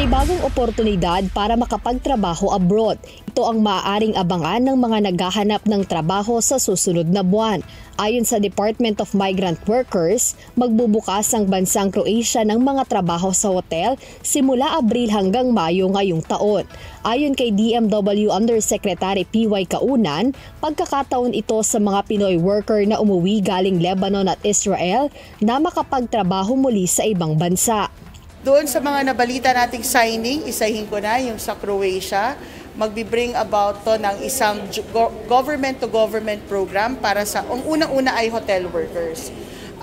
Panibagong oportunidad para makapagtrabaho abroad. Ito ang maaaring abangan ng mga naghahanap ng trabaho sa susunod na buwan. Ayon sa Department of Migrant Workers, magbubukas ang bansang Croatia ng mga trabaho sa hotel simula Abril hanggang Mayo ngayong taon. Ayon kay DMW Undersecretary P.Y. Kaunan, pagkakataon ito sa mga Pinoy worker na umuwi galing Lebanon at Israel na makapagtrabaho muli sa ibang bansa. Doon sa mga nabalita nating signing, isahin ko na yung sa Croatia, magbi-bring about to ng isang government-to-government program para sa, ang unang-una ay hotel workers.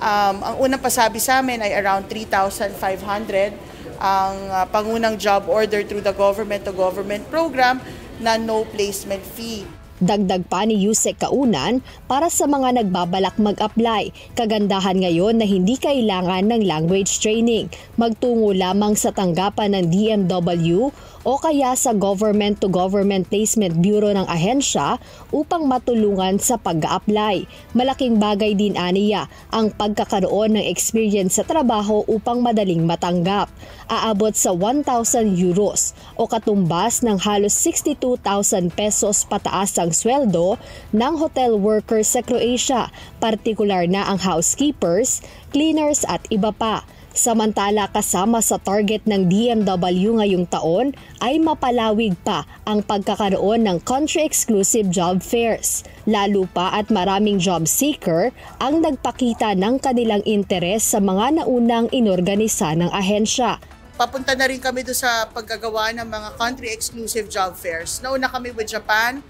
Ang unang pasabi sa amin ay around 3,500 ang pangunang job order through the government-to-government program na no placement fee. Dagdag pa ni Yusek Kaunan, para sa mga nagbabalak mag-apply, kagandahan ngayon na hindi kailangan ng language training. Magtungo lamang sa tanggapan ng DMW o kaya sa Government-to-Government Placement Bureau ng ahensya upang matulungan sa pag-a-apply. Malaking bagay din aniya ang pagkakaroon ng experience sa trabaho upang madaling matanggap. Aabot sa 1,000 euros o katumbas ng halos 62,000 pesos pataas ang sweldo ng hotel workers sa Croatia, partikular na ang housekeepers, cleaners at iba pa. Samantala, kasama sa target ng DMW ngayong taon ay mapalawig pa ang pagkakaroon ng country-exclusive job fairs. Lalo pa at maraming job seeker ang nagpakita ng kanilang interes sa mga naunang inorganisa ng ahensya. Papunta na rin kami doon sa paggagawa ng mga country-exclusive job fairs. Nauna kami with Japan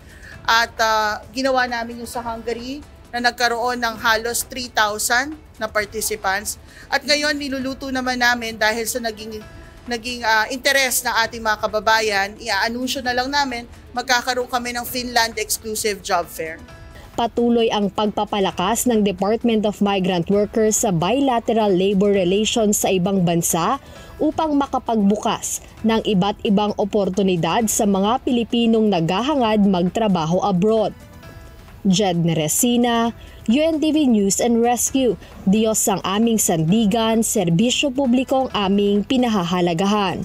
at ginawa namin yung sa Hungary na nagkaroon ng halos 3,000 na participants. At ngayon niluluto naman namin dahil sa naging interes ng ating mga kababayan, i-anunsyo na lang namin magkakaroon kami ng Finland exclusive job fair. Patuloy ang pagpapalakas ng Department of Migrant Workers sa bilateral labor relations sa ibang bansa upang makapagbukas ng iba't ibang oportunidad sa mga Pilipinong naghahangad magtrabaho abroad. Jed Meresina, UNTV News and Rescue. Diyos ang aming sandigan, serbisyo publiko ang aming pinahahalagahan.